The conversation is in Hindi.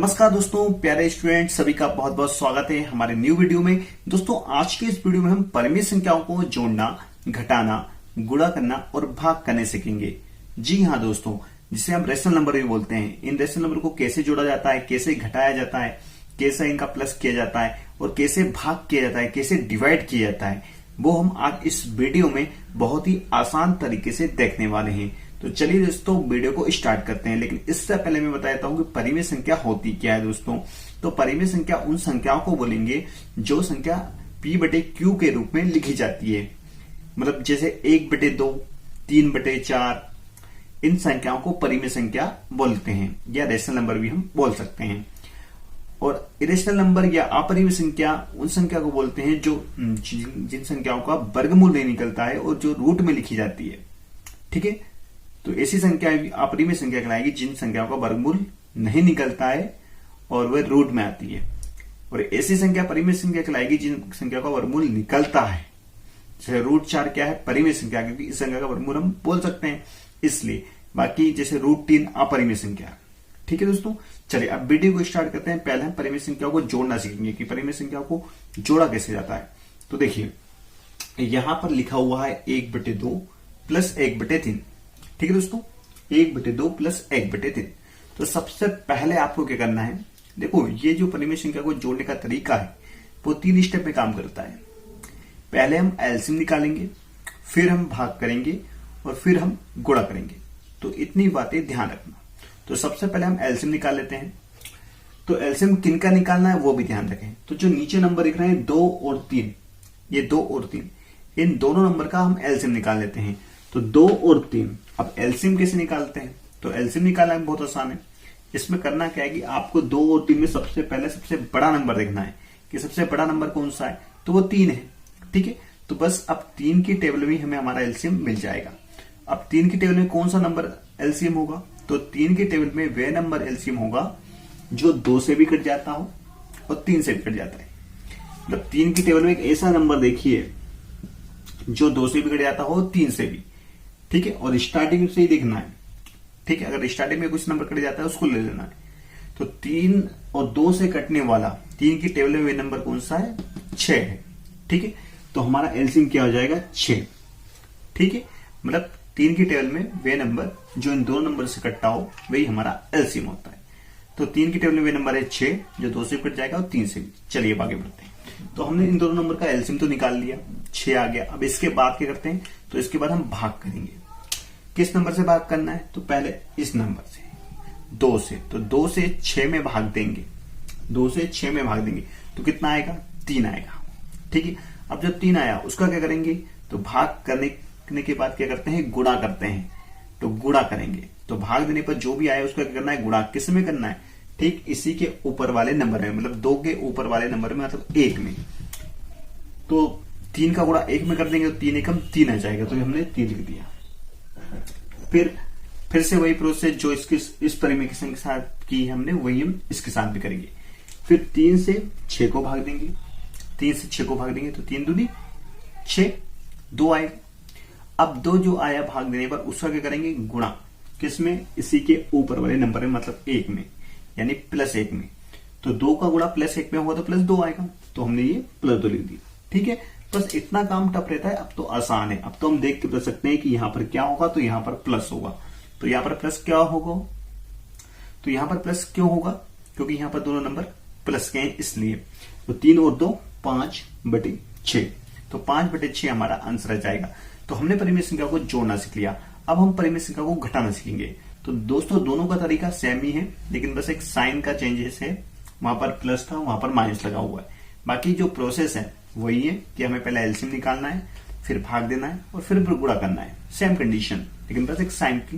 नमस्कार दोस्तों, प्यारे स्टूडेंट सभी का बहुत बहुत स्वागत है हमारे न्यू वीडियो में। दोस्तों आज के इस वीडियो में हम परिमेय संख्याओं को जोड़ना, घटाना, गुणा करना और भाग करने सीखेंगे। जी हाँ दोस्तों, जिसे हम रेशनल नंबर भी बोलते हैं। इन रेशनल नंबर को कैसे जोड़ा जाता है, कैसे घटाया जाता है, कैसे इनका प्लस किया जाता है और कैसे भाग किया जाता है, कैसे डिवाइड किया जाता है, वो हम आज इस वीडियो में बहुत ही आसान तरीके से देखने वाले हैं। तो चलिए दोस्तों वीडियो को स्टार्ट करते हैं। लेकिन इससे पहले मैं बता देता हूं कि परिमेय संख्या होती क्या है दोस्तों। तो परिमेय संख्या उन संख्याओं को बोलेंगे जो संख्या p/q के रूप में लिखी जाती है। मतलब जैसे 1/2, 3/4, इन संख्याओं को परिमेय संख्या बोलते हैं या रेशनल नंबर भी हम बोल सकते हैं। और इरेशनल नंबर या अपरिमेय संख्या उन संख्या को बोलते हैं जो जिन संख्याओं का वर्गमूल नहीं निकलता है और जो रूट में लिखी जाती है। ठीक है, तो ऐसी संख्या अपरिमेय संख्या कहलाएगी जिन संख्याओं का वर्गमूल नहीं निकलता है और वह रूट में आती है। और ऐसी संख्या परिमेय संख्या कहलाएगी जिन संख्या का वर्गमूल निकलता है। जैसे √4 क्या है, परिमेय संख्या, क्योंकि इस संख्या का वर्गमूल हम बोल सकते हैं इसलिए। बाकी जैसे √3 अपरिमेय संख्या। ठीक है दोस्तों, चलिए अब वीडियो को स्टार्ट करते हैं। पहले हम परिमेय संख्याओं को जोड़ना सीखेंगे कि परिमेय संख्याओं को जोड़ा कैसे जाता है। तो देखिए यहां पर लिखा हुआ है 1/2 प्लस 1/3। ठीक है दोस्तों, 1/2 प्लस 1/3। तो सबसे पहले आपको क्या करना है, देखो ये जो परिमेय संख्या को जोड़ने का तरीका है वो 3 स्टेप में काम करता है। पहले हम एलसीएम निकालेंगे, फिर हम भाग करेंगे और फिर हम गुणा करेंगे। तो इतनी बातें ध्यान रखना। तो सबसे पहले हम एलसीएम निकाल लेते हैं। तो एलसीएम किन का निकालना है वो भी ध्यान रखें। तो जो नीचे नंबर दिख रहे हैं 2 और 3, ये 2 और 3, इन दोनों नंबर का हम एलसीएम निकाल लेते हैं। तो 2 और 3, अब एलसीएम कैसे निकालते हैं? तो एलसीएम निकालना बहुत आसान है। इसमें करना क्या है कि आपको 2 और 3 में सबसे पहले सबसे बड़ा नंबर देखना है कि सबसे बड़ा नंबर कौन सा है, तो वो 3 है। ठीक है, तो बस अब 3 की टेबल में हमें हमारा एलसीएम मिल जाएगा। अब 3 की टेबल में कौन सा नंबर एलसीएम होगा? तो 3 की टेबल में वह नंबर एलसीएम होगा जो 2 से भी कट जाता हो और 3 से भी कट जाता है। मतलब 3 की टेबल में एक ऐसा नंबर देखिए जो 2 से भी कट जाता हो, 3 से भी। ठीक है, और स्टार्टिंग से ही देखना है। ठीक है, अगर स्टार्टिंग में कुछ नंबर कट जाता है उसको ले लेना है। तो 3 और 2 से कटने वाला 3 की टेबल में वे नंबर कौन सा है? 6 है। ठीक है, तो हमारा एलसीएम क्या हो जाएगा? 6। ठीक है, मतलब 3 की टेबल में वे नंबर जो इन दो नंबर से कटता हो वही हमारा एलसीएम होता है। तो 3 की टेबल में वे नंबर है 6 जो 2 से कट जाएगा और 3 से भी। चलिए आगे बढ़ते हैं। तो हमने इन दोनों नंबर का एलसीएम तो निकाल लिया, 6 आ गया। अब इसके बाद क्या करते हैं? तो इसके बाद हम भाग करेंगे। किस नंबर से भाग करना है? तो पहले इस नंबर से 2 से। तो 2 से 6 में भाग देंगे, 2 से 6 में भाग देंगे तो कितना आएगा? 3 आएगा। ठीक है, अब जब 3 आया उसका क्या करेंगे? तो भाग करने के बाद क्या करते हैं? गुणा करते हैं। तो गुणा करेंगे, तो भाग देने पर जो भी आया उसका क्या करना है? गुणा। किस में करना है? ठीक इसी के ऊपर वाले नंबर में, मतलब 2 के ऊपर वाले नंबर में, मतलब 1 में। तो 3 का गुणा 1 में कर देंगे तो 3 एकम 3 आ जाएगा। तो हमने 3 लिख दिया। फिर से वही प्रोसेस जो इस परिमेय की संख्या के साथ की हमने, वही हम इसके साथ भी करेंगे। फिर 3 से 6 को भाग देंगे, 3 से 6 को भाग देंगे तो 3 दूनी 6, 2 आए। अब 2 जो आया भाग देने पर उसका क्या करेंगे? गुणा। किसमें? इसी के ऊपर वाले नंबर में, मतलब 1 में, यानी +1 में। तो 2 का गुणा +1 में होगा तो +2 आएगा। तो हमने ये +2 लिख दिया। ठीक है, बस इतना काम टफ रहता है। अब तो आसान है। अब तो हम देख के बता सकते हैं कि यहां पर क्या होगा। तो यहां पर प्लस होगा। तो यहां पर प्लस क्या होगा? तो यहां पर प्लस क्यों होगा? क्योंकि यहां पर दोनों नंबर प्लस के हैं इसलिए। तो 3 और 2 5/6। तो 5/6 हमारा आंसर आ जाएगा। तो हमने परिमेय संख्या को जोड़ना सीख लिया। अब हम परिमेय संख्या को घटाना सीखेंगे। तो दोस्तों दोनों का तरीका सेम ही है, लेकिन बस एक साइन का चेंजेस है। वहां पर प्लस था, वहां पर माइनस लगा हुआ है। बाकी जो प्रोसेस है वही है कि हमें पहले एलसीएम निकालना है, फिर भाग देना है और फिर गुणा करना है। सेम कंडीशन, लेकिन बस एक साइन की